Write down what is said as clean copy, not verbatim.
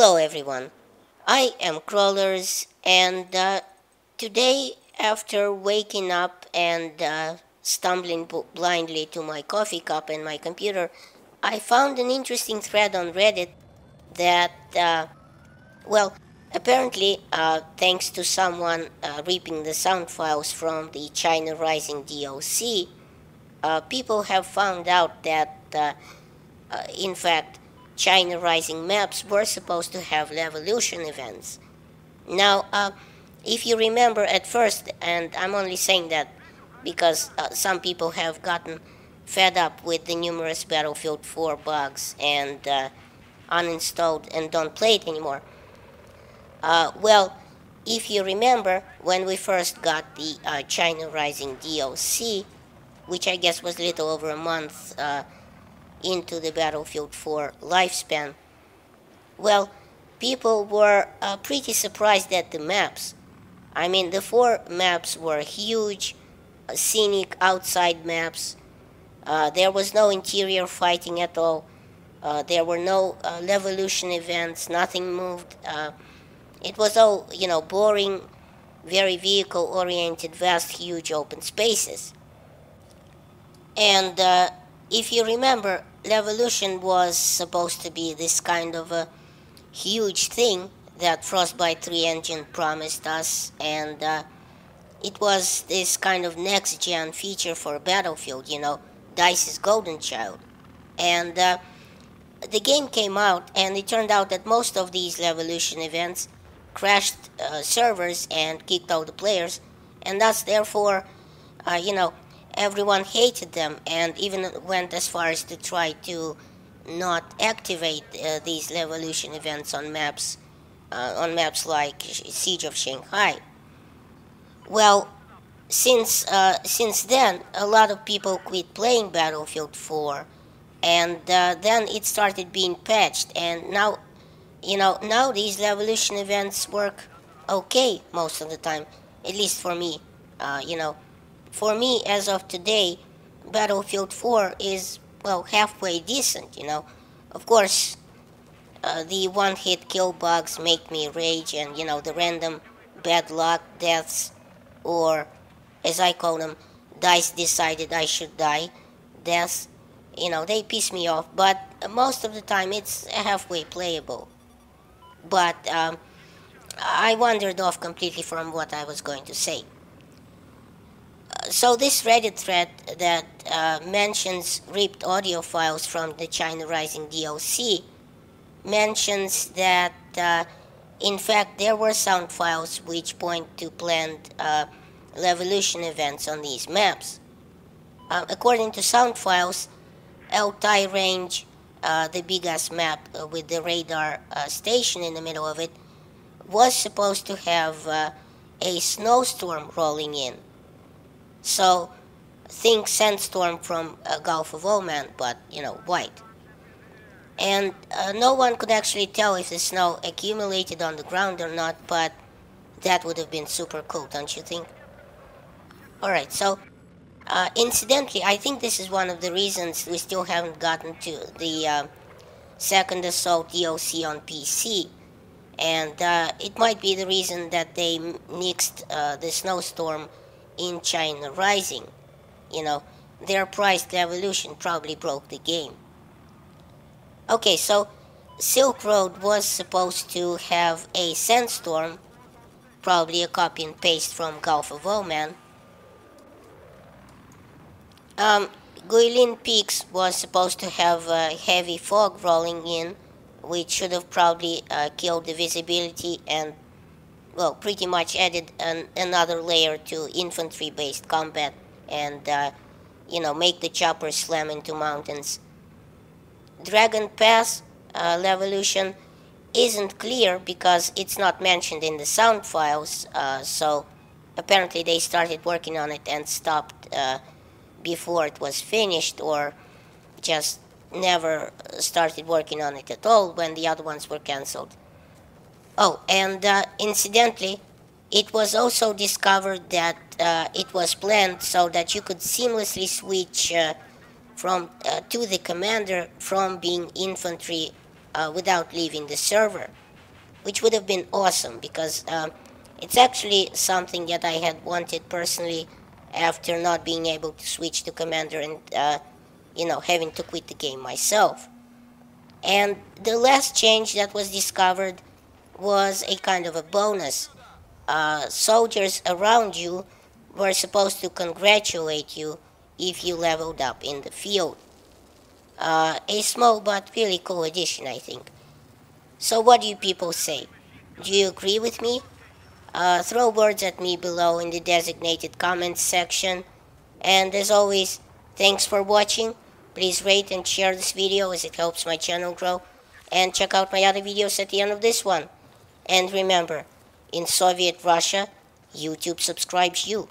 Hello everyone, I am Crawlers and today after waking up and stumbling blindly to my coffee cup and my computer, I found an interesting thread on Reddit that, well, apparently thanks to someone reaping the sound files from the China Rising DOC, people have found out that in fact, China Rising maps were supposed to have Levolution events. Now, if you remember at first, and I'm only saying that because some people have gotten fed up with the numerous Battlefield 4 bugs and uninstalled and don't play it anymore. Well, if you remember, when we first got the China Rising DOC, which I guess was a little over a month into the Battlefield 4 lifespan, well, people were pretty surprised at the maps. I mean, the 4 maps were huge, scenic outside maps. There was no interior fighting at all. There were no Levolution events, nothing moved. It was all, boring, very vehicle-oriented, vast, huge open spaces. And if you remember, Levolution was supposed to be this kind of a huge thing that Frostbite 3 engine promised us, and it was this kind of next-gen feature for Battlefield, DICE's golden child. And the game came out, and it turned out that most of these Levolution events crashed servers and kicked out the players, and thus, therefore, everyone hated them and even went as far as to try to not activate these Levolution events on maps like Siege of Shanghai. Well, since then, a lot of people quit playing Battlefield 4, and then it started being patched, and now, now these Levolution events work okay most of the time, at least for me, For me, as of today, Battlefield 4 is, well, halfway decent, Of course, the one-hit kill bugs make me rage, and, the random bad luck deaths, or, as I call them, DICE decided I should die deaths, they piss me off, but most of the time it's halfway playable. But I wandered off completely from what I was going to say. So this Reddit thread that mentions ripped audio files from the China Rising DOC mentions that in fact there were sound files which point to planned Levolution events on these maps. According to sound files, Altai Range, the big-ass map with the radar station in the middle of it, was supposed to have a snowstorm rolling in. So, think Sandstorm from Gulf of Oman, but, white. And no one could actually tell if the snow accumulated on the ground or not, but that would have been super cool, don't you think? Alright, so, incidentally, I think this is one of the reasons we still haven't gotten to the Second Assault DOC on PC. And it might be the reason that they nixed the snowstorm in China Rising. Their priced Levolution probably broke the game. Okay, so Silk Road was supposed to have a sandstorm, probably a copy and paste from Gulf of Oman. Guilin Peaks was supposed to have heavy fog rolling in, which should have probably killed the visibility and, well, pretty much added another layer to infantry-based combat and, make the choppers slam into mountains. Dragon Pass Levolution isn't clear because it's not mentioned in the sound files, so apparently they started working on it and stopped before it was finished, or just never started working on it at all when the other ones were cancelled. Oh, and incidentally, it was also discovered that it was planned so that you could seamlessly switch to the commander from being infantry without leaving the server. which would have been awesome because it's actually something that I had wanted personally after not being able to switch to Commander and having to quit the game myself. And the last change that was discovered was a kind of a bonus. Soldiers around you were supposed to congratulate you if you leveled up in the field. A small but really cool addition, I think. So what do you people say? Do you agree with me? Throw words at me below in the designated comments section. And as always, thanks for watching. Please rate and share this video as it helps my channel grow. And check out my other videos at the end of this one. And remember, in Soviet Russia, YouTube subscribes you.